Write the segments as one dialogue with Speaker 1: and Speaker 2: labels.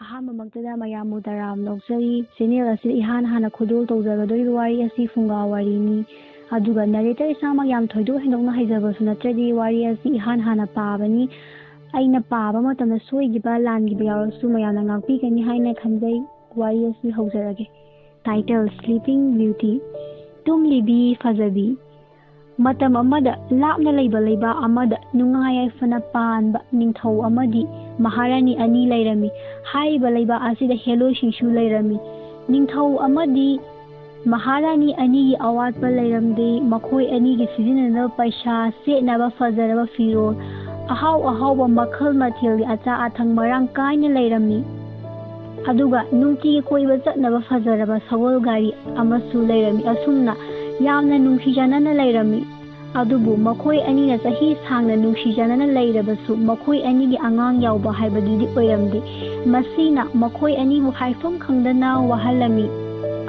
Speaker 1: ꯑꯍꯥꯟꯕꯃꯛꯇꯗ ꯃꯌꯥꯝꯕꯨ ꯇꯔꯥꯝ ꯅꯣꯛꯆꯔꯤ ꯆꯦꯅꯦꯜ ꯑꯁꯤ ꯏꯍꯥꯟ ꯍꯥꯟꯅ ꯈꯨꯗꯣꯜ ꯇꯧꯖꯒꯗꯧꯔꯤꯕ ꯋꯥꯔꯤ ꯑꯁꯤ ꯐꯨꯡꯒꯥ ꯋꯥꯔꯤꯅꯤ ꯑꯗꯨꯒ ꯅꯔꯦꯇꯔ ꯏꯁꯥꯃꯛ ꯌꯥꯝ ꯊꯣꯏꯗꯣꯛ ꯍꯦꯟꯗꯣꯛꯅ ꯍꯩꯖꯕꯁꯨ ꯅꯠꯇ꯭ꯔꯗꯤ ꯋꯥꯔꯤ ꯑꯁꯤ ꯏꯍꯥꯟ ꯍꯥꯟꯅ ꯄꯥꯕꯅꯤ ꯑꯩꯅ ꯄꯥꯕ ꯃꯇꯝꯗ ꯁꯣꯏꯈꯤꯕ ꯂꯥꯟꯈꯤꯕ ꯌꯥꯎꯔꯁꯨ ꯃꯌꯥꯝꯅ ꯉꯥꯛꯄꯤꯒꯅꯤ ꯍꯥꯏꯅ ꯈꯟꯖꯩ ꯋꯥꯔꯤ ꯑꯁꯤ ꯍꯧꯖꯔꯒꯦ ꯇꯥꯏꯇꯜ ꯁ꯭ꯂꯤꯄꯤꯡ ꯕ꯭ꯌꯨꯇꯤ ꯇꯨꯝꯂꯤꯕꯤ ꯐꯖꯕꯤ ꯃꯇꯝ ꯑꯃꯗ ꯂꯥꯞꯅ ꯂꯩꯕ ꯂꯩꯕꯥꯛ ꯑꯃꯗ ꯅꯨꯡꯉꯥꯏ ꯌꯥꯏꯐꯅ ꯄꯥꯟꯕ ꯅꯤꯡꯊꯧ ꯑꯃꯗꯤ ꯃꯍꯥꯔꯥꯅꯤ ꯑꯅꯤ ꯂꯩꯔꯝꯃꯤ ꯍꯥꯏꯔꯤꯕ ꯂꯩꯕꯥꯛ ꯑꯁꯤꯗ ꯍꯦꯂꯣꯏꯁꯤꯡꯁꯨ ꯂꯩꯔꯝꯃꯤ ꯅꯤꯡꯊꯧ ꯑꯃꯗꯤ ꯃꯍꯥꯔꯥꯅꯤ ꯑꯅꯤꯒꯤ ꯑꯋꯥꯠꯄ ꯂꯩꯔꯝꯗꯦ ꯃꯈꯣꯏ ꯑꯅꯤꯒꯤ ꯁꯤꯖꯤꯟꯅꯅꯕ ꯄꯩꯁꯥ ꯁꯦꯠꯅꯕ ꯐꯖꯔꯕ ꯐꯤꯔꯣꯜ ꯑꯍꯥꯎ ꯑꯍꯥꯎꯕ ꯃꯈꯜ ꯃꯊꯦꯜꯒꯤ ꯑꯆꯥ ꯑꯊꯛ ꯃꯔꯥꯡ ꯀꯥꯏꯅ ꯂꯩꯔꯝꯃꯤ ꯑꯗꯨꯒ ꯅꯨꯡꯇꯤꯒꯤ ꯀꯣꯏꯕ ꯆꯠꯅꯕ ꯐꯖꯔꯕ ꯁꯒꯣꯜ ꯒꯥꯔꯤ ꯑꯃꯁꯨ ꯂꯩꯔꯝꯃꯤ ꯑꯁꯨꯝꯅ ꯌꯥꯝꯅ ꯅꯨꯡꯁꯤ ꯆꯥꯟꯅꯅ ꯂꯩꯔꯝꯃꯤ ꯑꯗꯨꯕꯨ ꯃꯈꯣꯏ ꯑꯅꯤꯅ ꯆꯍꯤ ꯁꯥꯡꯅ ꯅꯨꯡꯁꯤ ꯆꯥꯟꯅꯅ ꯂꯩꯔꯕꯁꯨ ꯃꯈꯣꯏ ꯑꯅꯤꯒꯤ ꯑꯉꯥꯡ ꯌꯥꯎꯕ ꯍꯥꯏꯕꯗꯨꯗꯤ ꯑꯣꯏꯔꯝꯗꯦ ꯃꯁꯤꯅ ꯃꯈꯣꯏ ꯑꯅꯤꯕꯨ ꯍꯥꯏꯐꯝ ꯈꯪꯗꯅ ꯋꯥꯍꯜꯂꯝꯃꯤ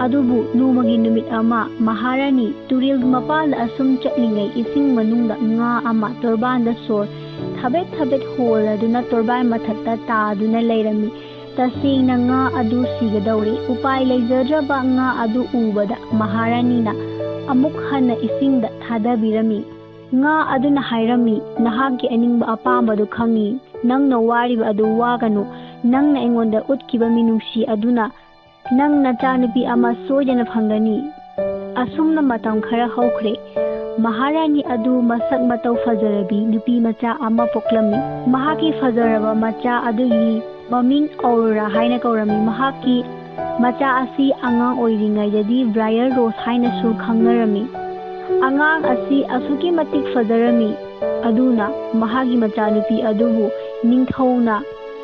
Speaker 1: ꯑꯗꯨꯕꯨ ꯅꯣꯡꯃꯒꯤ ꯅꯨꯃꯤꯠ ꯑꯃ ꯃꯍꯥꯔꯥꯅꯤ ꯇꯨꯔꯦꯜꯒꯤ ꯃꯄꯥꯟꯗ ꯑꯁꯨꯝ ꯆꯠꯂꯤꯉꯩ ꯏꯁꯤꯡ ꯃꯅꯨꯡꯗ ꯉꯥ ꯑꯃ ꯇꯣꯔꯕꯥꯟꯗ ꯁꯣꯔ ꯊꯕꯦꯠ ꯊꯕꯦꯠ ꯍꯣꯜꯂꯗꯨꯅ ꯇꯣꯔꯕꯥꯟ ꯃꯊꯛꯇ ꯇꯥꯗꯨꯅ ꯂꯩꯔꯝꯃꯤ ꯇꯁꯦꯡꯅ ꯉꯥ ꯑꯗꯨ ꯁꯤꯒꯗꯧꯔꯦ ꯎꯄꯥꯏ ꯂꯩꯖꯗ꯭ꯔꯕ ꯉꯥ ꯑꯗꯨ ꯎꯕꯗ ꯃꯍꯥꯔꯥꯅꯤꯅ ꯑꯃꯨꯛ ꯍꯟꯅ ꯏꯁꯤꯡꯗ ꯊꯥꯗꯕꯤꯔꯝꯃꯤ ꯉꯥ ꯑꯗꯨꯅ ꯍꯥꯏꯔꯝꯃꯤ ꯅꯍꯥꯛꯀꯤ ꯑꯅꯤꯡꯕ ꯑꯄꯥꯝꯕꯗꯨ ꯈꯪꯉꯤ ꯅꯪꯅ ꯋꯥꯔꯤꯕ ꯑꯗꯨ ꯋꯥꯒꯅꯨ ꯅꯪꯅ ꯑꯩꯉꯣꯟꯗ ꯎꯠꯈꯤꯕ ꯃꯤꯅꯨꯡꯁꯤ ꯑꯗꯨꯅ ꯅꯪ ꯅꯆꯥꯅꯨꯄꯤ ꯑꯃ ꯁꯣꯏꯗꯅ ꯐꯪꯒꯅꯤ ꯑꯁꯨꯝꯅ ꯃꯇꯝ ꯈꯔ ꯍꯧꯈ꯭ꯔꯦ ꯃꯍꯥꯔꯥꯅꯤ ꯑꯗꯨ ꯃꯁꯛ ꯃꯇꯧ ꯐꯖꯔꯕꯤ ꯅꯨꯄꯤ ꯃꯆꯥ ꯑꯃ ꯄꯣꯛꯂꯝꯃꯤ ꯃꯍꯥꯛꯀꯤ ꯐꯖꯔꯕ ꯃꯆꯥ ꯑꯗꯨꯒꯤ ꯃꯃꯤꯡ ꯑꯧꯔꯣꯔꯥ ꯍꯥꯏꯅ ꯀꯧꯔꯝꯃꯤ ꯃꯍꯥꯛꯀꯤ ꯃꯆꯥ ꯑꯁꯤ ꯑꯉꯥꯡ ꯑꯣꯏꯔꯤꯉꯩꯗꯗꯤ ꯕ꯭ꯔꯥꯌꯔ ꯔꯣꯁ ꯍꯥꯏꯅꯁꯨ ꯈꯪꯅꯔꯝꯃꯤ ꯑꯉꯥꯡ ꯑꯁꯤ ꯑꯁꯨꯛꯀꯤ ꯃꯇꯤꯛ ꯐꯖꯔꯝꯃꯤ ꯑꯗꯨꯅ ꯃꯍꯥꯛꯀꯤ ꯃꯆꯥꯅꯨꯄꯤ ꯑꯗꯨꯕꯨ ꯅꯤꯡꯊꯧꯅ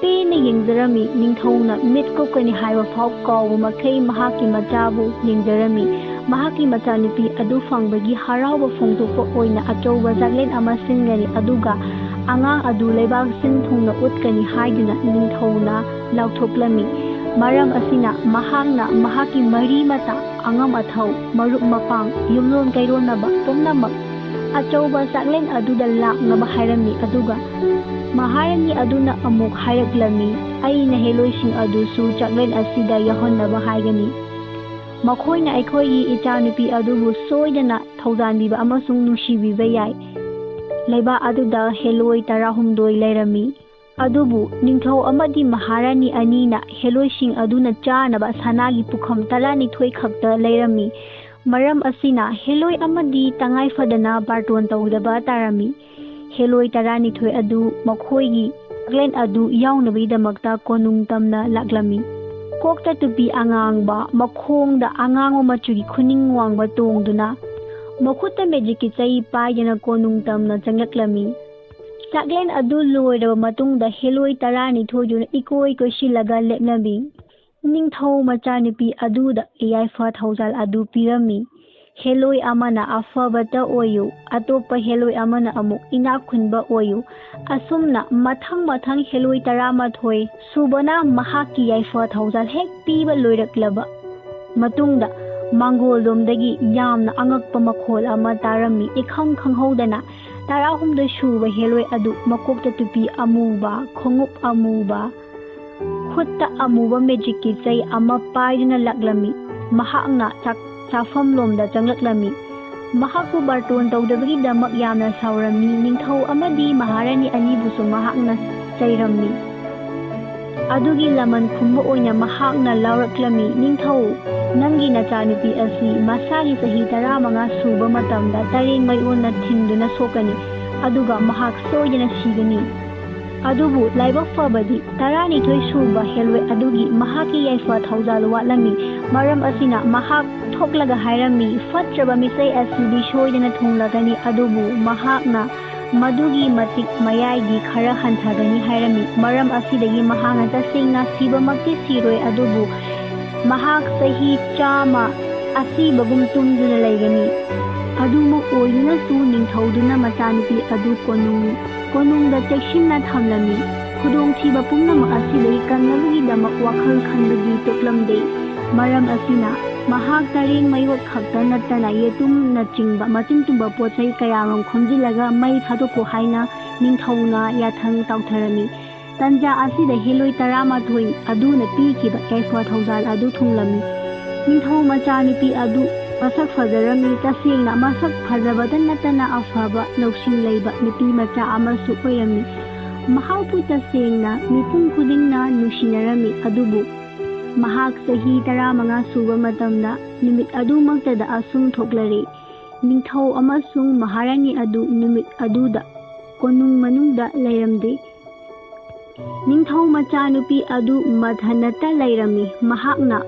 Speaker 1: ꯄꯦꯟꯅ ꯌꯦꯡꯖꯔꯝꯃꯤ ꯅꯤꯡꯊꯧꯅ ꯃꯤꯠ ꯀꯨꯞꯀꯅꯤ ꯍꯥꯏꯕ ꯐꯥꯎ ꯀꯥꯎꯕ ꯃꯈꯩ ꯃꯍꯥꯛꯀꯤ ꯃꯆꯥꯕꯨ ꯌꯦꯡꯖꯔꯝꯃꯤ ꯃꯍꯥꯛꯀꯤ ꯃꯆꯥꯅꯨꯄꯤ ꯑꯗꯨ ꯐꯪꯕꯒꯤ ꯍꯔꯥꯎꯕ ꯐꯣꯡꯗꯣꯛꯄ ꯑꯣꯏꯅ ꯑꯆꯧꯕ ꯆꯥꯛꯂꯦꯟ ꯑꯃ ꯁꯤꯟꯒꯅꯤ ꯑꯗꯨꯒ ꯑꯉꯥꯡ ꯑꯗꯨ ꯂꯩꯕꯥꯛ ꯁꯤꯟ ꯊꯨꯡꯅ ꯎꯠꯀꯅꯤ ꯍꯥꯏꯗꯨꯅ ꯅꯤꯡꯊꯧꯅ ꯂꯥꯎꯊꯣꯛꯂꯝꯃꯤ ꯃꯔꯝ ꯑꯁꯤꯅ ꯃꯍꯥꯛꯅ ꯃꯍꯥꯛꯀꯤ ꯃꯔꯤ ꯃꯇꯥ ꯑꯉꯝ ꯑꯊꯧ ꯃꯔꯨꯞ ꯃꯄꯥꯡ ꯌꯨꯝꯂꯣꯟ ꯀꯩꯔꯣꯟꯅꯕ ꯄꯨꯝꯅꯃꯛ ꯑꯆꯧꯕ ꯆꯥꯛꯂꯦꯟ ꯑꯗꯨꯗ ꯂꯥꯛꯅꯕ ꯍꯥꯏꯔꯝꯃꯤ ꯑꯗꯨꯒ ꯃꯍꯥꯔꯥꯅꯤ ꯑꯗꯨꯅ ꯑꯃꯨꯛ ꯍꯥꯏꯔꯛꯂꯝꯃꯤ ꯑꯩꯅ ꯍꯦꯂꯣꯏꯁꯤꯡ ꯑꯗꯨꯁꯨ ꯆꯥꯛꯂꯦꯟ ꯑꯁꯤꯗ ꯌꯥꯎꯍꯟꯅꯕ ꯍꯥꯏꯒꯅꯤ ꯃꯈꯣꯏꯅ ꯑꯩꯈꯣꯏꯒꯤ ꯏꯆꯥꯅꯨꯄꯤ ꯑꯗꯨꯕꯨ ꯁꯣꯏꯗꯅ ꯊꯧꯖꯥꯟꯕꯤꯕ ꯑꯃꯁꯨꯡ ꯅꯨꯡꯁꯤꯕꯤꯕ ꯌꯥꯏ ꯂꯩꯕꯥꯛ ꯑꯗꯨꯗ ꯍꯦꯂꯣꯏ 18 ꯂꯩꯔꯝꯃꯤ ꯑꯗꯨꯕꯨ ꯅꯤꯡꯊꯧ ꯑꯃꯗꯤ ꯃꯍꯥꯔꯥꯅꯤ ꯑꯅꯤꯅ ꯍꯦꯂꯣꯏꯁꯤꯡ ꯑꯗꯨꯅ ꯆꯥꯅꯕ ꯁꯅꯥꯒꯤ ꯄꯨꯈꯝ 12 ꯈꯛꯇ ꯂꯩꯔꯝꯃꯤ ꯃꯔꯝ ꯑꯁꯤꯅ ꯍꯦꯂꯣꯏ ꯑꯃꯗꯤ ꯇꯉꯥꯏꯐꯗꯅ ꯕꯥꯔꯇꯣꯟ ꯇꯧꯗꯕ ꯇꯥꯔꯝꯃꯤ ꯍꯦꯂꯣꯏ 12 ꯑꯗꯨ ꯃꯈꯣꯏꯒꯤ ꯆꯥꯛꯂꯦꯟ ꯑꯗꯨ ꯌꯥꯎꯅꯕꯒꯤꯗꯃꯛꯇ ꯀꯣꯅꯨꯡ ꯇꯝꯅ ꯂꯥꯛꯂꯝꯃꯤ ꯀꯣꯛꯇ ꯇꯨꯄꯤ ꯑꯉꯥꯡꯕ ꯃꯈꯣꯡꯗ ꯑꯉꯥꯡꯕ ꯃꯆꯨꯒꯤ ꯈꯨꯅꯤꯡ ꯋꯥꯡꯕ ꯇꯣꯡꯗꯨꯅ ꯃꯈꯨꯠꯇ ꯃꯦꯖꯤꯛꯀꯤ ꯆꯩ ꯄꯥꯏꯗꯨꯅ ꯀꯣꯅꯨꯡ ꯇꯝꯅ ꯆꯪꯂꯛꯂꯝꯃꯤ ꯆꯥꯛꯂꯦꯟ ꯑꯗꯨ ꯂꯣꯏꯔꯕ ꯃꯇꯨꯡꯗ ꯍꯦꯂꯣꯏ 12 ꯏꯀꯣꯏ ꯀꯣꯏꯁꯤꯜꯂꯒ ꯂꯦꯞꯂꯝꯃꯤ ꯅꯤꯡꯊꯧ ꯃꯆꯥꯅꯨꯄꯤ ꯑꯗꯨꯗ ꯌꯥꯏꯐ ꯊꯧꯖꯥꯜ ꯑꯗꯨ ꯄꯤꯔꯝꯃꯤ ꯍꯦꯂꯣꯏ ꯑꯃꯅ ꯑꯐꯕꯇ ꯑꯣꯏꯌꯨ ꯑꯇꯣꯞꯄ ꯍꯦꯂꯣꯏ ꯑꯃꯅ ꯑꯃꯨꯛ ꯏꯅꯥꯛ ꯈꯨꯟꯕ ꯑꯣꯏꯌꯨ ꯑꯁꯨꯝꯅ ꯃꯊꯪ ꯍꯦꯂꯣꯏ 11 ꯁꯨꯕꯅ ꯃꯍꯥꯛꯀꯤ ꯌꯥꯏꯐ ꯊꯧꯖꯥꯜ ꯍꯦꯛ ꯄꯤꯕ ꯂꯣꯏꯔꯛꯂꯕ ꯃꯇꯨꯡꯗ ꯃꯥꯡꯒꯣꯜꯂꯣꯝꯗꯒꯤ ꯌꯥꯝꯅ ꯑꯉꯛꯄ ꯃꯈꯣꯜ ꯑꯃ ꯇꯥꯔꯝꯃꯤ ꯏꯈꯪ ꯈꯪꯍꯧꯗꯅ 18 ꯁꯨꯕ ꯍꯦꯂꯣꯏ ꯑꯗꯨ ꯃꯀꯣꯛꯇ ꯇꯨꯄꯤ ꯑꯃꯨꯕ ꯈꯣꯡꯎꯞ ꯑꯃꯨꯕ ꯈꯨꯠꯇ ꯑꯃꯨꯕ ꯃꯦꯖꯤꯛꯀꯤ ꯆꯩ ꯑꯃ ꯄꯥꯏꯗꯨꯅ ꯂꯥꯛꯂꯝꯃꯤ ꯃꯍꯥꯛꯅ ꯆꯥꯐꯝꯂꯣꯝꯗ ꯆꯪꯂꯛꯂꯝꯃꯤ ꯃꯍꯥꯛꯄꯨ ꯕꯥꯔꯇꯣꯟ ꯇꯧꯗꯕꯒꯤꯗꯃꯛ ꯌꯥꯝꯅ ꯁꯥꯎꯔꯝꯃꯤ ꯅꯤꯡꯊꯧ ꯑꯃꯗꯤ ꯃꯍꯥꯔꯥꯅꯤ ꯑꯅꯤꯕꯨꯁꯨ ꯃꯍꯥꯛꯅ ꯆꯩꯔꯝꯃꯤ ꯑꯗꯨꯒꯤ ꯂꯃꯟ ꯈꯨꯝꯕ ꯑꯣꯏꯅ ꯃꯍꯥꯛꯅ ꯂꯥꯎꯔꯛꯂꯝꯃꯤ ꯅꯤꯡꯊꯧ ꯅꯪꯒꯤ ꯅꯆꯥꯅꯨꯄꯤ ꯑꯁꯤ ꯃꯁꯥꯒꯤ ꯆꯍꯤ 15 ꯁꯨꯕ ꯃꯇꯝꯗ ꯇꯔꯦꯡ ꯃꯩꯑꯣꯟꯅ ꯊꯤꯟꯗꯨꯅ ꯁꯣꯛꯀꯅꯤ ꯑꯗꯨꯒ ꯃꯍꯥꯛ ꯁꯣꯏꯗꯅ ꯁꯤꯒꯅꯤ ꯑꯗꯨꯕꯨ ꯂꯥꯏꯕꯛ ꯐꯕꯗꯤ 12 ꯁꯨꯕ ꯍꯦꯂꯣꯏ ꯑꯗꯨꯒꯤ ꯃꯍꯥꯛꯀꯤ ꯌꯥꯏꯐ ꯊꯧꯖꯥꯜ ꯋꯥꯠꯂꯝꯃꯤ ꯃꯔꯝ ꯑꯁꯤꯅ ꯃꯍꯥꯛ ꯊꯣꯛꯂꯒ ꯍꯥꯏꯔꯝꯃꯤ ꯐꯠꯇ꯭ꯔꯕ ꯃꯤꯆꯩ ꯑꯁꯤꯗꯤ ꯁꯣꯏꯗꯅ ꯊꯨꯡꯂꯒꯅꯤ ꯑꯗꯨꯕꯨ ꯃꯍꯥꯛꯅ ꯃꯗꯨꯒꯤ ꯃꯇꯤꯛ ꯃꯌꯥꯏꯗꯤ ꯈꯔ ꯍꯟꯊꯒꯅꯤ ꯍꯥꯏꯔꯝꯃꯤ ꯃꯔꯝ ꯑꯁꯤꯗꯒꯤ ꯃꯍꯥꯛꯅ ꯇꯁꯦꯡꯅ ꯁꯤꯕꯃꯛꯇꯤ ꯁꯤꯔꯣꯏ ꯑꯗꯨꯕꯨ ꯃꯍꯥꯛ ꯆꯍꯤ 100 ꯑꯁꯤꯕꯒꯨꯝ ꯇꯨꯝꯗꯨꯅ ꯂꯩꯒꯅꯤ ꯑꯗꯨꯃꯛ ꯑꯣꯏꯗꯨꯅꯁꯨ ꯅꯤꯡꯊꯧꯗꯨꯅ ꯃꯆꯥꯅꯨꯄꯤ ꯑꯗꯨ ꯀꯣꯅꯨꯡꯗ ꯆꯦꯛꯁꯤꯟꯅ ꯊꯝꯂꯝꯃꯤ ꯈꯨꯗꯣꯡꯊꯤꯕ ꯄꯨꯝꯅꯃꯛ ꯑꯁꯤꯗꯒꯤ ꯀꯟꯅꯕꯒꯤꯗꯃꯛ ꯋꯥꯈꯜ ꯈꯟꯕꯗꯤ ꯇꯣꯛꯂꯝꯗꯦ ꯃꯔꯝ ꯑꯁꯤꯅ ꯃꯍꯥꯛ ꯇꯔꯦꯡ ꯃꯩꯑꯣꯠ ꯈꯛꯇ ꯅꯠꯇꯅ ꯌꯦꯇꯨꯝꯅꯆꯤꯡꯕ ꯃꯆꯤꯟ ꯇꯨꯝꯕ ꯄꯣꯠꯆꯩ ꯀꯌꯥꯃꯔꯨꯝ ꯈꯣꯝꯖꯤꯜꯂꯒ ꯃꯩ ꯊꯥꯗꯣꯛꯈꯣ ꯍꯥꯏꯅ ꯅꯤꯡꯊꯧꯅ ꯌꯥꯊꯪ ꯇꯥꯎꯊꯔꯝꯃꯤ ꯇꯟꯖꯥ ꯑꯁꯤꯗ ꯍꯦꯂꯣꯏ 12 ꯑꯗꯨꯅ ꯄꯤꯈꯤꯕ ꯌꯥꯏꯐ-ꯊꯧꯖꯥꯜ ꯑꯗꯨ ꯊꯨꯡꯂꯝꯃꯤ꯫ ꯅꯤꯡꯊꯧ ꯃꯆꯥꯅꯨꯄꯤ ꯑꯗꯨ ꯃꯁꯛ ꯐꯖꯔꯝꯃꯤ, ꯇꯁꯦꯡꯅ ꯃꯁꯛ ꯐꯖꯕꯇ ꯅꯠꯇꯅ ꯑꯐꯕ ꯂꯧꯁꯤꯡ ꯂꯩꯕ ꯅꯨꯄꯤ ꯃꯆꯥ ꯑꯃꯁꯨ ꯑꯣꯏꯔꯝꯃꯤ꯫ ꯃꯍꯥꯛꯄꯨ ꯇꯁꯦꯡꯅ ꯃꯤꯄꯨꯝ ꯈꯨꯗꯤꯡꯅ ꯅꯨꯡꯁꯤꯅꯔꯝꯃꯤ꯫ ꯑꯗꯨꯕꯨ ꯃꯍꯥꯛ ꯆꯍꯤ 15 ꯁꯨꯕ ꯃꯇꯝꯗ ꯅꯨꯃꯤꯠ ꯑꯗꯨꯃꯛꯇꯗ ꯑꯁꯨꯝ ꯊꯣꯛꯂꯔꯦ꯫ ꯅꯤꯡꯊꯧ ꯑꯃꯁꯨꯡ ꯃꯍꯥꯔꯥꯅꯤ ꯑꯗꯨ ꯅꯨꯃꯤꯠ ꯑꯗꯨꯗ ꯀꯣꯅꯨꯡ ꯃꯅꯨꯡꯗ ꯂꯩꯔꯝꯗꯦ꯫ ꯅꯤꯡꯊꯧ ꯃꯆꯥꯅꯨꯄꯤ ꯑꯗꯨ ꯃꯊꯟꯇ ꯂꯩꯔꯝꯃꯤ꯫ ꯃꯍꯥꯛꯅ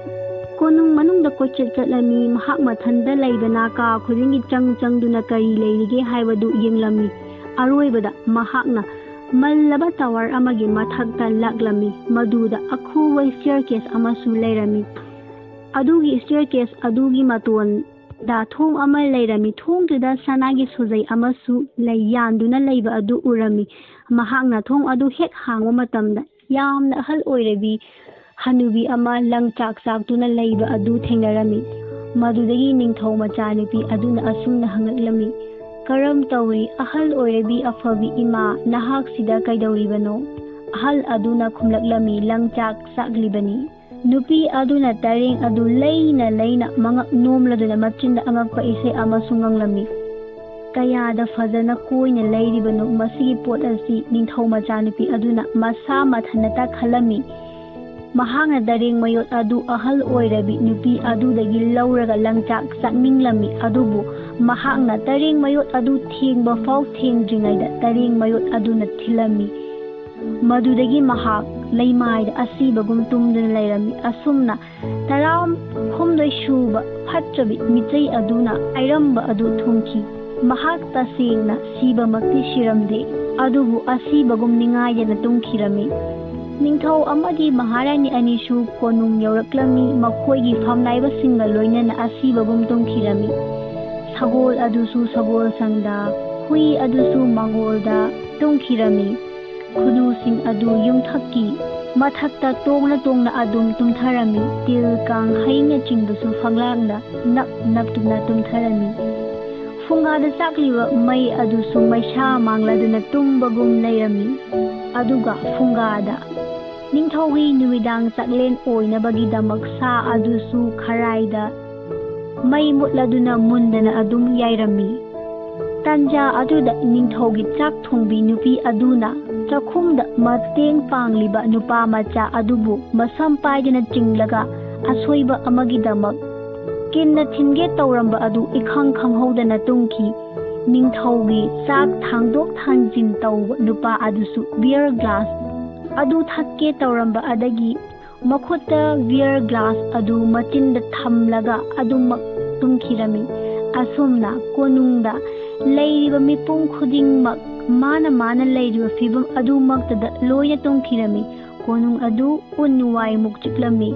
Speaker 1: ꯀꯣꯅꯨꯡ ꯃꯅꯨꯡꯗ ꯀꯣꯏꯆꯠ ꯆꯠꯂꯝꯃꯤ꯫ ꯃꯍꯥꯛ ꯃꯊꯟꯇ ꯂꯩꯕꯅ ꯀꯥ ꯈꯨꯗꯤꯡꯒꯤ ꯆꯪꯗꯨꯅ ꯀꯔꯤ ꯂꯩꯔꯤꯒꯦ ꯍꯥꯏꯕꯗꯨ ꯌꯦꯡꯂꯝꯃꯤ꯫ ꯑꯔꯣꯏꯕꯗ ꯃꯍꯥꯛꯅ ꯃꯜꯂꯕ ꯇꯋꯥꯔ ꯑꯃꯒꯤ ꯃꯊꯛꯇ ꯂꯥꯛꯂꯝꯃꯤ, ꯃꯗꯨꯗ ꯑꯈꯨꯕ ꯁ꯭ꯇꯦꯌꯔꯀꯦꯁ ꯑꯃꯁꯨ ꯂꯩꯔꯝꯃꯤ꯫ ꯑꯗꯨꯒꯤ ꯁ꯭ꯇꯦꯌꯔꯀꯦꯁ ꯑꯗꯨꯒꯤ ꯃꯇꯣꯟꯗ ꯊꯣꯡ ꯑꯃ ꯂꯩꯔꯝꯃꯤ꯫ ꯊꯣꯡꯗꯨꯗ ꯁꯅꯥꯒꯤ ꯁꯨꯖꯩ ꯑꯃꯁꯨ ꯌꯥꯟꯗꯨꯅ ꯂꯩꯕ ꯑꯗꯨ ꯎꯔꯝꯃꯤ꯫ ꯃꯍꯥꯛꯅ ꯊꯣꯡ ꯑꯗꯨ ꯍꯦꯛ ꯍꯥꯡꯕ ꯃꯇꯝꯗ ꯌꯥꯝꯅ ꯑꯍꯜ ꯑꯣꯏꯔꯕꯤ ꯍꯅꯨꯕꯤ ꯑꯃ ꯂꯪꯆꯥꯛ ꯆꯥꯛꯇꯨꯅ ꯂꯩꯕ ꯑꯗꯨ ꯊꯦꯡꯅꯔꯝꯃꯤ꯫ ꯃꯗꯨꯗꯒꯤ ꯅꯤꯡꯊꯧ ꯃꯆꯥꯅꯨꯄꯤ ꯑꯗꯨꯅ ꯑꯁꯨꯝꯅ ꯍꯪꯂꯛꯂꯝꯃꯤ, "ꯀꯔꯝ ꯇꯧꯔꯤ ꯑꯍꯜ ꯑꯣꯏꯔꯕꯤ ꯑꯐꯕꯤ ꯏꯃꯥ, ꯅꯍꯥꯛ ꯁꯤꯗ ꯀꯩꯗꯧꯔꯤꯕꯅꯣ?" ꯑꯍꯜ ꯑꯗꯨꯅ ꯈꯨꯝꯂꯛꯂꯝꯃꯤ, "ꯂꯪꯆꯥꯛ ꯆꯥꯛꯂꯤꯕꯅꯤ"꯫ ꯅꯨꯄꯤ ꯑꯗꯨꯅ ꯇꯔꯦꯡ ꯑꯗꯨ ꯂꯩꯅ ꯃꯉꯛ ꯅꯣꯝꯂꯗꯨꯅ ꯃꯆꯤꯟꯗ ꯑꯉꯛꯄ ꯏꯁꯩ ꯑꯃꯁꯨ ꯉꯪꯂꯝꯃꯤ꯫ "ꯀꯌꯥꯗ ꯐꯖꯅ ꯀꯣꯏꯅ ꯂꯩꯔꯤꯕꯅꯣ ꯃꯁꯤꯒꯤ ꯄꯣꯠ ꯑꯁꯤ", ꯅꯤꯡꯊꯧ ꯃꯆꯥꯅꯨꯄꯤ ꯑꯗꯨꯅ ꯃꯁꯥ ꯃꯊꯟꯇ ꯈꯜꯂꯝꯃꯤ꯫ ꯃꯍꯥꯛꯅ ꯇꯔꯦꯡ ꯃꯌꯣꯠ ꯑꯗꯨ ꯑꯍꯜ ꯑꯣꯏꯔꯕꯤ ꯅꯨꯄꯤ ꯑꯗꯨꯗꯒꯤ ꯂꯧꯔꯒ ꯂꯪꯆꯥꯛ ꯆꯥꯛꯅꯤꯡꯂꯝꯃꯤ꯫ ꯑꯗꯨꯕꯨ ꯃꯍꯥꯛꯅ ꯇꯔꯦꯡ ꯃꯌꯣꯠ ꯑꯗꯨ ꯊꯦꯡꯕ ꯐꯥꯎ ꯊꯦꯡꯗ꯭ꯔꯤꯉꯩꯗ ꯇꯔꯦꯡ ꯃꯌꯣꯠ ꯑꯗꯨꯅ ꯊꯤꯜꯂꯝꯃꯤ꯫ ꯃꯗꯨꯗꯒꯤ ꯃꯍꯥꯛ ꯂꯩꯃꯥꯏꯗ ꯑꯁꯤꯕꯒꯨꯝ ꯇꯨꯝꯗꯨꯅ ꯂꯩꯔꯝꯃꯤ꯫ ꯑꯁꯨꯝꯅ 18 ꯁꯨꯕ ꯐꯠꯇ꯭ꯔꯕꯤ ꯃꯤꯆꯩ ꯑꯗꯨꯅ ꯑꯔꯩꯝꯕ ꯑꯗꯨ ꯊꯨꯡꯈꯤ꯫ ꯃꯍꯥꯛ ꯇꯁꯦꯡꯅ ꯁꯤꯕꯃꯛꯇꯤ ꯁꯤꯔꯝꯗꯦ, ꯑꯗꯨꯕꯨ ꯑꯁꯤꯕꯒꯨꯝ ꯅꯤꯡꯉꯥꯏꯗꯅ ꯇꯨꯝꯈꯤꯔꯝꯃꯤ꯫ ꯅꯤꯡꯊꯧ ꯑꯃꯗꯤ ꯃꯍꯥꯔꯥꯅꯤ ꯑꯅꯤꯁꯨ ꯀꯣꯅꯨꯡ ꯌꯧꯔꯛꯂꯝꯃꯤ꯫ ꯃꯈꯣꯏꯒꯤ ꯐꯝꯅꯥꯏꯕꯁꯤꯡꯒ ꯂꯣꯏꯅꯅ ꯑꯁꯤꯕꯒꯨم ꯇꯨꯝꯈꯤꯔꯝꯃꯤ꯫ ꯁꯒꯣꯜ ꯑꯗꯨꯁꯨ ꯁꯒꯣꯜꯁꯪꯗ, ꯍꯨꯏ ꯑꯗꯨꯁꯨ ꯃꯥꯡꯒꯣꯜꯗ ꯇꯨꯝꯈꯤꯔꯝꯃꯤ꯫ ꯈꯨꯅꯨꯁꯤꯡ ꯑꯗꯨ ꯌꯨꯝꯊꯛꯀꯤ ꯃꯊꯛꯇ ꯇꯣꯡꯅ ꯑꯗꯨꯝ ꯇꯨꯝꯊꯔꯝꯃꯤ꯫ ꯇꯤꯜ, ꯀꯥꯡ, ꯍꯌꯤꯡꯅꯆꯤꯡꯕꯁꯨ ꯐꯛꯂꯥꯡꯗ ꯅꯞꯇꯨꯅ ꯇꯨꯝꯊꯔꯝꯃꯤ꯫ ꯐꯨꯡꯒꯥꯗ ꯆꯥꯛꯂꯤꯕ ꯃꯩ ꯑꯗꯨꯁꯨ ꯃꯩꯁꯥ ꯃꯥꯡꯂꯗꯨꯅ ꯇꯨꯝꯕꯒꯨꯝ ꯂꯩꯔꯝꯃꯤ꯫ ꯑꯗꯨꯒ ꯐꯨꯡꯒꯥꯗ ꯅꯤꯡꯊꯧꯒꯤ ꯅꯨꯃꯤꯗꯥꯡ ꯆꯥꯛꯂꯦꯟ ꯑꯣꯏꯅꯕꯒꯤꯗꯃꯛ ꯁꯥ ꯑꯗꯨꯁꯨ ꯈꯔꯥꯏꯗ ꯃꯩ ꯃꯨꯠꯂꯗꯨꯅ ꯃꯨꯟꯗꯅ ꯑꯗꯨꯝ ꯌꯥꯏꯔꯝꯃꯤ꯫ ꯇꯟꯖꯥ ꯑꯗꯨꯗ ꯅꯤꯡꯊꯧꯒꯤ ꯆꯥꯛ ꯊꯣꯡꯕꯤ ꯅꯨꯄꯤ ꯑꯗꯨꯅ ꯆꯥꯛꯈꯨꯝꯗ ꯃꯇꯦꯡ ꯄꯥꯡꯂꯤꯕ ꯅꯨꯄꯥ ꯃꯆꯥ ꯑꯗꯨꯕꯨ ꯃꯁꯝ ꯄꯥꯏꯗꯨꯅ ꯆꯤꯡꯂꯒ ꯑꯁꯣꯏꯕ ꯑꯃꯒꯤꯗꯃꯛ ꯀꯤꯟꯅ ꯊꯤꯟꯒꯦ ꯇꯧꯔꯝꯕ ꯑꯗꯨ ꯏꯈꯪ ꯈꯪꯍꯧꯗꯅ ꯇꯨꯝꯈꯤ꯫ ꯅꯤꯡꯊꯧꯒꯤ ꯆꯥꯛ ꯊꯥꯡꯗꯣꯛ ꯊꯥꯡꯖꯤꯟ ꯇꯧꯕ ꯅꯨꯄꯥ ꯑꯗꯨꯁꯨ ꯕꯤꯌꯔ ꯒ꯭ꯂꯥꯁ ꯑꯗꯨ ꯊꯛꯀꯦ ꯇꯧꯔꯝꯕ ꯑꯗꯒꯤ ꯃꯈꯨꯠꯇ ꯕꯤꯌꯔ ꯒ꯭ꯂꯥꯁ ꯑꯗු ꯃꯆꯤꯟꯗ ꯊꯝꯂꯒ ꯑꯗꯨꯃꯛ ꯇꯨꯝꯈꯤꯔꯝꯃꯤ꯫ ꯑꯁꯨꯝꯅ ꯀꯣꯅꯨꯡꯗ ꯂꯩꯔꯤꯕ ꯃꯤꯄꯨꯝ ꯈꯨꯗꯤꯡꯃꯛ ꯃꯥꯅ ꯂꯩꯔꯤꯕ ꯐꯤꯚꯝ ꯑꯗꯨꯃꯛꯇꯗ ꯂꯣꯏꯅ ꯇꯨꯝꯈꯤꯔꯝꯃꯤ꯫ ꯀꯣꯅꯨꯡ ꯑꯗꯨ ꯎꯟ ꯋꯥꯏꯃꯨꯛ ꯆꯤꯛꯂꯝꯃꯤ꯫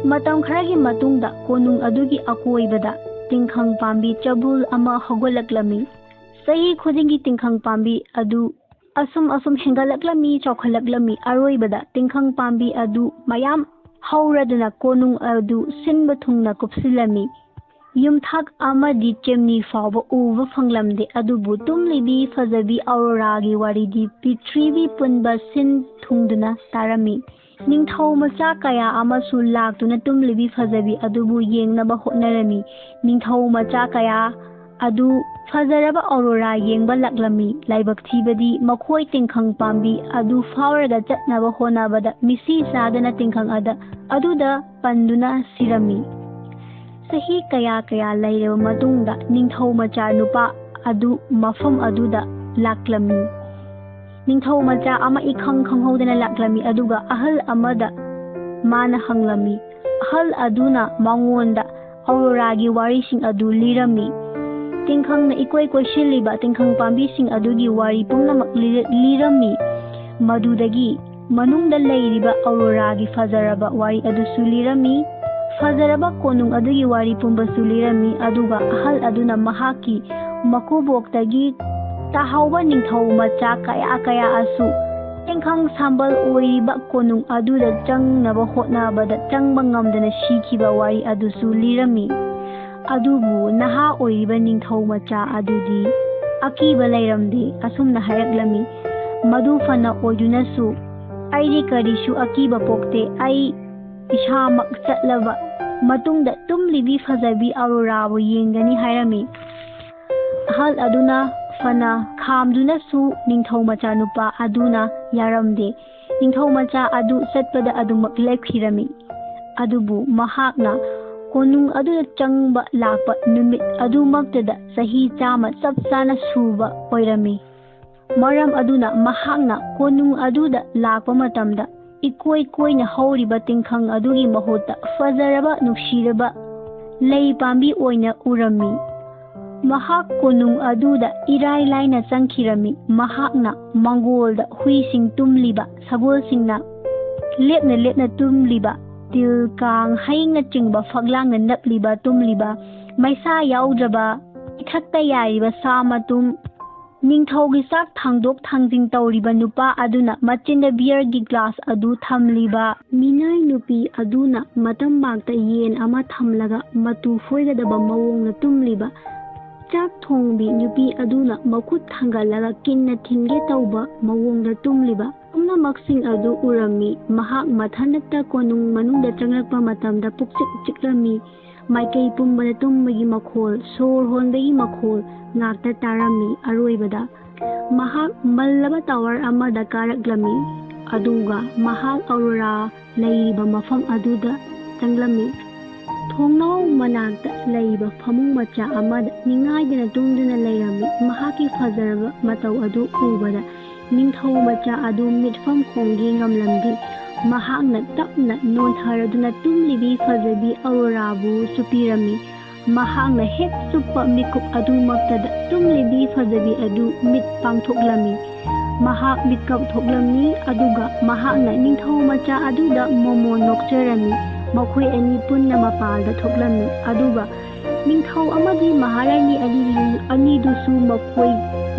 Speaker 1: ꯃꯇꯝ ꯈꯔꯒꯤ ꯃꯇꯨꯡꯗ ꯀꯣꯅꯨꯡ ꯑꯗꯨꯒꯤ ꯑꯀꯣꯏꯕꯗ ꯇꯤꯡꯈꯪ ꯄꯥꯝꯕꯤ ꯆꯕꯨꯜ ꯑꯃ ꯍꯧꯒꯠꯂꯛꯂꯝꯃꯤ꯫ ꯆꯍꯤ ꯈꯨꯗꯤꯡꯒꯤ ꯇꯤꯡꯈꯪ ꯄꯥꯝꯕꯤ ꯑꯗꯨ ꯑꯁꯨꯝ ꯍꯦꯟꯒꯠꯂꯛꯂꯝꯃꯤ, ꯆꯥꯎꯈꯠꯂꯛꯂꯝꯃꯤ꯫ ꯑꯔꯣꯏꯕꯗ ꯇꯤꯡꯈꯪ ꯄꯥꯝꯕꯤ ꯑꯗꯨ ꯃꯌꯥꯝ ꯍꯧꯔꯗꯨꯅ ꯀꯣꯅꯨꯡ ꯑꯗꯨ ꯁꯤꯟꯕ ꯊꯨꯡꯅ ꯀꯨꯞꯁꯤꯜꯂꯝꯃꯤ꯫ ꯌꯨꯝꯊꯛ ꯑꯃꯗꯤ ꯆꯤꯝꯅꯤ ꯐꯥꯎꯕ ꯎꯕ ꯐꯪꯂꯝꯗꯦ꯫ ꯑꯗꯨꯕꯨ ꯇꯨꯝꯂꯤꯕꯤ ꯐꯖꯕꯤ ꯑꯧꯔꯣꯔꯥꯒꯤ ꯋꯥꯔꯤꯗꯤ ꯄ꯭ꯔꯤꯊꯤꯕꯤ ꯄꯨꯝꯕ ꯁꯤꯟ ꯊꯨꯡꯗꯨꯅ ꯇꯥꯔꯝꯃꯤ꯫ ꯅꯤꯡꯊꯧ ꯃꯆꯥ ꯀꯌꯥ ꯑꯃꯁꯨ ꯂꯥꯛꯇꯨꯅ ꯇꯨꯝꯂꯤꯕꯤ ꯐꯖꯕꯤ ꯑꯗꯨꯕꯨ ꯌꯦꯡꯅꯕ ꯍꯣꯠꯅꯔꯝꯃꯤ꯫ ꯅꯤꯡꯊꯧ ꯃꯆꯥ ꯀꯌꯥ ꯑꯗꯨ ꯐꯖꯔꯕ ꯑꯧꯔꯣꯔꯥ ꯌꯦꯡꯕ ꯂꯥꯛꯂꯝꯃꯤ꯫ ꯂꯥꯏꯕꯛ ꯊꯤꯕꯗꯤ ꯃꯈꯣꯏ ꯇꯤꯡꯈꯪ ꯄꯥꯝꯕꯤ ꯑꯗꯨ ꯐꯥꯎꯔꯒ ꯆꯠꯅꯕ ꯍꯣꯠꯅꯕꯗ ꯃꯤꯁꯤ ꯆꯥꯗꯨꯅ ꯇꯤꯡꯈꯪ ꯑꯗꯨꯗ ꯄꯟꯗꯨꯅ ꯁꯤꯔꯝꯃꯤ꯫ ꯆꯍꯤ ꯀꯌꯥ ꯂꯩꯔꯕ ꯃꯇꯨꯡꯗ ꯅꯤꯡꯊꯧ ꯃꯆꯥ ꯅꯨꯄꯥ ꯑꯗꯨ ꯃꯐꯝ ꯑꯗꯨꯗ ꯂꯥꯛꯂꯝꯃꯤ꯫ ꯅꯤꯡꯊꯧ ꯃꯆꯥ ꯑꯃ ꯏꯈꯪ ꯈꯪꯍꯧꯗꯅ ꯂꯥꯛꯂꯝꯃꯤ ꯑꯗꯨꯒ ꯑꯍꯜ ꯑꯃꯗ ꯃꯥꯅ ꯍꯪꯂꯝꯃꯤ꯫ ꯑꯍꯜ ꯑꯗꯨꯅ ꯃꯉꯣꯟꯗ ꯑꯧꯔꯣꯔꯥꯒꯤ ꯋꯥꯔꯤꯁꯤꯡ ꯑꯗꯨ ꯂꯤꯔꯝꯃꯤ꯫ ꯇꯤꯡꯈꯪꯅ ꯏꯀꯣꯏ ꯀꯣꯏꯁꯤꯜꯂꯤꯕ ꯇꯤꯡꯈꯪ ꯄꯥꯝꯕꯤꯁꯤꯡ ꯑꯗꯨꯒꯤ ꯋꯥꯔꯤ ꯄꯨꯝꯅꯃꯛ ꯂꯤꯔꯝꯃꯤ꯫ ꯃꯗꯨꯗꯒꯤ ꯃꯅꯨꯡꯗ ꯂꯩꯔꯤꯕ ꯑꯧꯔꯣꯔꯥꯒꯤ ꯐꯖꯔꯕ ꯋꯥꯔꯤ ꯑꯗꯨꯁꯨ ꯂꯤꯔꯝꯃꯤ꯫ ꯐꯖꯔꯕ ꯀꯣꯅꯨꯡ ꯑꯗꯨꯒꯤ ꯋꯥꯔꯤ ꯄꯨꯝꯕꯁꯨ ꯂꯤꯔꯝꯃꯤ꯫ ꯑꯗꯨꯒ ꯑꯍꯜ ꯑꯗꯨꯅ ꯃꯍꯥꯛꯀꯤ ꯃꯀꯨꯕꯣꯛꯇꯒꯤ ꯇꯥꯍꯧꯕ ꯅꯤꯡꯊꯧ ꯃꯆꯥ ꯀꯌꯥ ꯑꯁꯨ ꯇꯤꯡꯈꯪ ꯁꯥꯝꯕꯜ ꯑꯣꯏꯔꯤꯕ ꯀꯣꯅꯨꯡ ꯑꯗꯨꯗ ꯆꯪꯅꯕ ꯍꯣꯠꯅꯕꯗ ꯆꯪꯕ ꯉꯝꯗꯅ ꯁꯤꯈꯤꯕ ꯋꯥꯔꯤ ꯑꯗꯨꯁꯨ ꯂꯤꯔꯝꯃꯤ꯫ ꯑꯗꯨꯕꯨ ꯅꯍꯥ ꯑꯣꯏꯔꯤꯕ ꯅꯤꯡꯊꯧ ꯃꯆꯥ ꯑꯗꯨꯗꯤ ꯑꯀꯤꯕ ꯂꯩꯔꯝꯗꯦ꯫ ꯑꯁꯨꯝꯅ ꯍꯥꯏꯔꯛꯂꯝꯃꯤ, "ꯃꯗꯨ ꯐꯅ ꯑꯣꯏꯗꯨꯅꯁꯨ ꯑꯩꯗꯤ ꯀꯔꯤꯁꯨ ꯑꯀꯤꯕ ꯄꯣꯛꯇꯦ, ꯑꯩ ꯏꯁꯥꯃꯛ ꯆꯠꯂꯕ ꯃꯇꯨꯡꯗ ꯇꯨꯝꯂꯤꯕꯤ ꯐꯖꯕꯤ ꯑꯔꯣꯔꯥꯕꯨ ꯌꯦꯡꯒꯅꯤ ꯍꯥꯏꯔꯝꯃꯤ꯫ ꯑꯍꯜ ꯑꯗꯨꯅ ꯐꯅ ꯈꯥꯝꯗꯨꯅꯁꯨ ꯅꯤꯡꯊꯧꯃꯆꯥ ꯅꯨꯄꯥ ꯑꯗꯨꯅ ꯌꯥꯔꯝꯗꯦ꯫ ꯅꯤꯡꯊꯧꯃꯆꯥ ꯑꯗꯨ ꯆꯠꯄꯗ ꯑꯗꯨꯃꯛ ꯂꯦꯞꯈꯤꯔꯝꯃꯤ꯫ ꯑꯗꯨꯕꯨ ꯃꯍꯥꯛꯅ ꯀꯣꯅꯨꯡ ꯑꯗꯨꯗ ꯆꯪꯕ ꯂꯥꯛꯄ ꯅꯨꯃꯤꯠ ꯑꯗꯨꯃꯛꯇꯗ ꯆꯍꯤ 100 ꯆꯞ ꯆꯥꯅ ꯁꯨꯕ ꯑꯣꯏꯔꯝꯃꯤ꯫ ꯃꯔꯝ ꯑꯗꯨꯅ ꯃꯍꯥꯛꯅ ꯀꯣꯅꯨꯡ ꯑꯗꯨꯗ ꯂꯥꯛꯄ ꯃꯇꯝꯗ ꯏꯀꯣꯏ ꯀꯣꯏꯅ ꯍꯧꯔꯤꯕ ꯇꯤꯡꯈꯪ ꯑꯗꯨꯒꯤ ꯃꯍꯨꯠꯇ ꯐꯖꯔꯕ ꯅꯨꯡꯁꯤꯔꯕ ꯂꯩ ꯄꯥꯝꯕꯤ ꯑꯣꯏꯅ ꯎꯔꯝꯃꯤ꯫ ꯃꯍꯥꯛ ꯀꯣꯅꯨꯡ ꯑꯗꯨꯗ ꯏꯔꯥꯏ ꯂꯥꯏꯅ ꯆꯪꯈꯤꯔꯝꯃꯤ꯫ ꯃꯍꯥꯛꯅ ꯃꯥꯡꯒꯣꯜꯗ ꯍꯨꯏꯁꯤꯡ ꯇꯨꯝꯂꯤꯕ, ꯁꯒꯣꯜꯁꯤꯡꯅ ꯂꯦꯞꯅ ꯂꯦꯞꯅ ꯇꯨꯝꯂꯤꯕ, ꯇꯤꯜ, ꯀꯥꯡ, ꯍꯌꯤꯡꯅꯆꯤꯡꯕ ꯐꯛꯂꯥꯡꯅ ꯅꯞꯂꯤꯕ ꯇꯨꯝꯂꯤꯕ, ꯃꯩꯁꯥ ꯌꯥꯎꯗ꯭ꯔꯕ ꯏꯊꯛꯇ ꯌꯥꯏꯔꯤꯕ ꯁꯥ ꯃꯇꯨꯝ, ꯅꯤꯡꯊꯧꯒꯤ ꯆꯥꯛ ꯊꯥꯡꯗꯣꯛ ꯊꯥꯡꯖꯤꯟ ꯇꯧꯔꯤꯕ ꯅꯨꯄꯥ ꯑꯗꯨꯅ ꯃꯆꯤꯟꯗ ꯕꯤꯌꯔꯒꯤ ꯒ꯭ꯂꯥꯁ ꯑꯗꯨ ꯊꯝꯂꯤꯕ, ꯃꯤꯅꯥꯏ ꯅꯨꯄꯤ ꯑꯗꯨꯅ ꯃꯇꯝꯕꯥꯛꯇ ꯌꯦꯟ ꯑꯃ ꯊꯝꯂꯒ ꯃꯇꯨ ꯐꯣꯏꯒꯗꯕ ꯃꯑꯣꯡꯗ ꯇꯨꯝꯂꯤꯕ, ꯆꯥꯛ ꯊꯣꯡꯕꯤ ꯅꯨꯄꯤ ꯑꯗꯨꯅ ꯃꯈꯨꯠ ꯊꯥꯡꯒꯠꯂꯒ ꯀꯤꯟꯅ ꯊꯤꯟꯒꯦ ꯇꯧꯕ ꯃꯑꯣꯡꯗ ꯇꯨꯝꯂꯤꯕ, ꯄꯨꯝꯅꯃꯛꯁꯤꯡ ꯑꯗꯨ ꯎꯔꯝꯃꯤ꯫ ꯃꯍꯥꯛ ꯃꯊꯟꯇ ꯀꯣꯅꯨꯡ ꯃꯅꯨꯡꯗ ꯆꯪꯂꯛꯄ ꯃꯇꯝꯗ ꯄꯨꯛꯆꯤꯛ ꯆꯤꯛꯂꯝꯃꯤ꯫ ꯃꯥꯏꯀꯩ ꯄꯨꯝꯕꯗ ꯇꯨꯝꯕꯒꯤ ꯃꯈꯣꯜ, ꯁꯣꯔ ꯍꯣꯟꯕꯒꯤ ꯃꯈꯣꯜ ꯉꯥꯛꯇ ꯇꯥꯔꯝꯃꯤ꯫ ꯑꯔꯣꯏꯕꯗ ꯃꯍꯥꯛ ꯃꯜꯂꯕ ꯇꯋꯥꯔ ꯑꯃꯗ ꯀꯥꯔꯛꯂꯝꯃꯤ꯫ ꯑꯗꯨꯒ ꯃꯍꯥꯛ ꯑꯔꯣꯔꯥ ꯂꯩꯔꯤꯕ ꯃꯐꯝ ꯑꯗꯨꯗ ꯆꯪꯂꯝꯃꯤ꯫ ꯊꯣꯡꯅꯥꯎ ꯃꯅꯥꯛꯇ ꯂꯩꯕ ꯐꯃꯨꯡ ꯃꯆꯥ ꯑꯃꯗ ꯅꯤꯡꯉꯥꯏꯗꯅ ꯇꯨꯝꯗꯨꯅ ꯂꯩꯔꯝꯃꯤ꯫ ꯃꯍꯥꯛꯀꯤ ꯐꯖꯔꯕ ꯃꯇꯧ ꯑꯗꯨ ꯎꯕꯗ ꯅꯤꯡꯊꯧꯃꯆꯥ ꯑꯗꯨ ꯃꯤꯠꯐꯝ ꯈꯣꯡꯒꯦ ꯉꯝꯂꯝꯗꯦ꯫ ꯃꯍꯥꯛꯅ ꯇꯞꯅ ꯅꯣꯟꯊꯔꯗꯨꯅ ꯇꯨꯝꯂꯤꯕꯤ ꯐꯖꯕꯤ ꯑꯔꯣꯔꯥꯕꯨ ꯆꯨꯞꯄꯤꯔꯝꯃꯤ꯫ ꯃꯍꯥꯛꯅ ꯍꯦꯛ ꯆꯨꯞꯄ ꯃꯤꯀꯨꯞ ꯑꯗꯨꯃꯛꯇꯗ ꯇꯨꯝꯂꯤꯕꯤ ꯐꯖꯕꯤ ꯑꯗꯨ ꯃꯤꯠ ꯄꯥꯡꯊꯣꯛꯂꯝꯃꯤ꯫ ꯃꯍꯥꯛ ꯃꯤꯠꯀꯞ ꯊꯣꯛꯂꯝꯃꯤ꯫ ꯑꯗꯨꯒ ꯃꯍꯥꯛꯅ ꯅꯤꯡꯊꯧꯃꯆꯥ ꯑꯗꯨꯗ ꯃꯣꯃꯣꯟ ꯅꯣꯛꯆꯔꯝꯃꯤ꯫ ꯃꯈꯣꯏ ꯑꯅꯤ ꯄꯨꯟꯅ ꯃꯄꯥꯜꯗ ꯊꯣꯛꯂꯝꯃꯤ꯫ ꯑꯗꯨꯒ ꯅꯤꯡꯊꯧ ꯑꯃꯗꯤ ꯃꯍꯥꯔꯥꯅꯤ ꯑꯅꯤꯗꯨꯁꯨ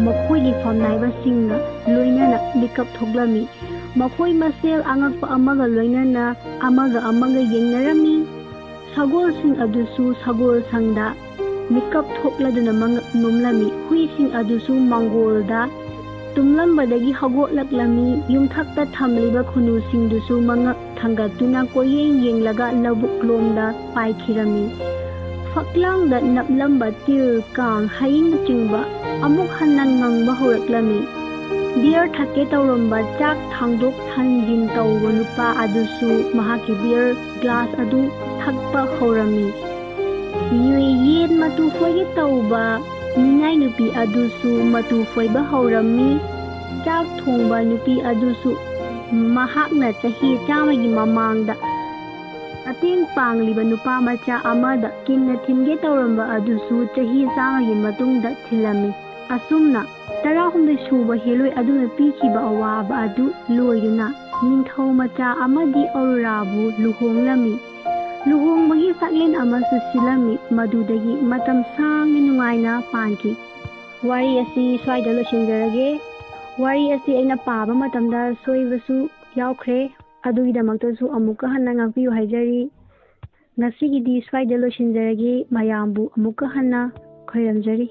Speaker 1: ꯃꯈꯣꯏꯒꯤ ꯐꯝꯅꯥꯏꯕꯁꯤꯡꯒ ꯂꯣꯏꯅꯅ ꯃꯤꯀꯞ ꯊꯣꯛꯂꯝꯃꯤ꯫ ꯃꯈꯣꯏ ꯃꯁꯦꯜ ꯑꯉꯛꯄ ꯑꯃꯒ ꯂꯣꯏꯅꯅ ꯑꯃꯒ ꯑꯃꯒ ꯌꯦꯡꯅꯔꯝꯃꯤ꯫ ꯁꯒꯣꯜꯁꯤꯡ ꯑꯗꯨꯁꯨ ꯁꯒꯣꯜꯁꯪꯗ ꯃꯤꯀꯞ ꯊꯣꯛꯂꯗꯨꯅ ꯃꯉꯛ ꯅꯣꯝꯂꯝꯃꯤ꯫ ꯍꯨꯏꯁꯤꯡ ꯑꯗꯨꯁꯨ ꯃꯥꯡꯒꯣꯜꯗ ꯇꯨꯝꯂꯝꯕꯗꯒꯤ ꯍꯧꯒꯠꯂꯛꯂꯝꯃꯤ꯫ ꯌꯨꯝꯊꯛꯇ ꯊꯝꯂꯤꯕ ꯈꯨꯅꯨꯁꯤꯡꯗꯨꯁꯨ ꯃꯉꯛ ꯊꯥꯡꯒꯠꯇꯨꯅ ꯀꯣꯏꯌꯦꯡ ꯌꯦꯡꯂꯒ ꯂꯧꯕꯨꯛ ꯂꯣꯝꯗ ꯄꯥꯏꯈꯤꯔꯝꯃꯤ꯫ ꯐꯛꯂꯥꯡꯗ ꯅꯞꯂꯝꯕ ꯇꯤꯜ, ꯀꯥꯡ, ꯍꯌꯤꯡꯅꯆꯤꯡꯕ ꯑꯃꯨꯛ ꯍꯟꯅ ꯉꯪꯕ ꯍꯧꯔꯛꯂꯝꯃꯤ꯫ ꯕꯤꯌꯔ ꯊꯛꯀꯦ ꯇꯧꯔꯝꯕ ꯆꯥꯛ ꯊꯥꯡꯗꯣꯛ ꯊꯥꯡꯖꯤꯟ ꯇꯧꯕ ꯅꯨꯄꯥ ꯑꯗꯨꯁꯨ ꯃꯍꯥꯛꯀꯤ ꯕꯤꯌꯔ ꯒ꯭ꯂꯥꯁ ꯑꯗꯨ ꯊꯛꯄ ꯍꯧꯔꯝꯃꯤ꯫ ꯌꯦꯟ ꯃꯇꯨ ꯐꯣꯏꯒꯦ ꯇꯧꯕ ꯃꯤꯅꯥꯏ ꯅꯨꯄꯤ ꯑꯗꯨꯁꯨ ꯃꯇꯨ ꯐꯣꯏꯕ ꯍꯧꯔꯝꯃꯤ꯫ ꯆꯥꯛ ꯊꯣꯡꯕ ꯅꯨꯄꯤ ꯑꯗꯨꯁꯨ ꯃꯍꯥꯛꯅ ꯆꯍꯤ 100ꯒꯤ ꯃꯃꯥꯡꯗ ꯃꯇꯦꯡ ꯄꯥꯡꯂꯤꯕ ꯅꯨꯄꯥ ꯃꯆꯥ ꯑꯃꯗ ꯀꯤꯟꯅ ꯊꯤꯟꯒꯦ ꯇꯧꯔꯝꯕ ꯑꯗꯨꯁꯨ ꯆꯍꯤ 100ꯒꯤ ꯃꯇꯨꯡꯗ ꯊꯤꯜꯂꯝꯃꯤ꯫ ꯑꯁꯨꯝꯅ 18 ꯁꯨꯕ ꯍꯦꯂꯣꯏ ꯑꯗꯨꯅ ꯄꯤꯈꯤꯕ ꯑꯋꯥꯕ ꯑꯗꯨ ꯂꯣꯏꯗꯨꯅ ꯅꯤꯡꯊꯧꯃꯆꯥ ꯑꯃꯗꯤ ꯑꯔꯣꯔꯥꯕꯨ ꯂꯨꯍꯣꯡꯂꯝꯃꯤ꯫ ꯂꯨꯍꯣꯡꯕꯒꯤ ꯆꯥꯛꯂꯦꯟ ꯑꯃꯁꯨ ꯁꯤꯜꯂꯝꯃꯤ꯫ ꯃꯗꯨꯗꯒꯤ ꯃꯇꯝ ꯁꯥꯡꯅ ꯅꯨꯡꯉꯥꯏꯅ ꯄꯥꯟꯈꯤ꯫ ꯋꯥꯔꯤ ꯑꯁꯤ ꯁ꯭ꯋꯥꯏꯗ ꯂꯣꯏꯁꯤꯟꯖꯔꯒꯦ꯫ ꯋꯥꯔꯤ ꯑꯁꯤ ꯑꯩꯅ ꯄꯥꯕ ꯃꯇꯝꯗ ꯁꯣꯏꯕꯁꯨ ꯌꯥꯎꯈ꯭ꯔꯦ꯫ ꯑꯗꯨꯒꯤꯗꯃꯛꯇꯁꯨ ꯑꯃꯨꯛꯀ ꯍꯟꯅ ꯉꯥꯛꯄꯤꯌꯨ ꯍꯥꯏꯖꯔꯤ꯫ ꯉꯁꯤꯒꯤꯗꯤ ꯁ꯭ꯋꯥꯏꯗ ꯂꯣꯏꯁꯤꯟꯖꯔꯒꯦ꯫ ꯃꯌꯥꯝꯕꯨ ꯑꯃꯨꯛꯀ ꯍꯟꯅ ꯈꯣꯏꯔꯝꯖꯔꯤ꯫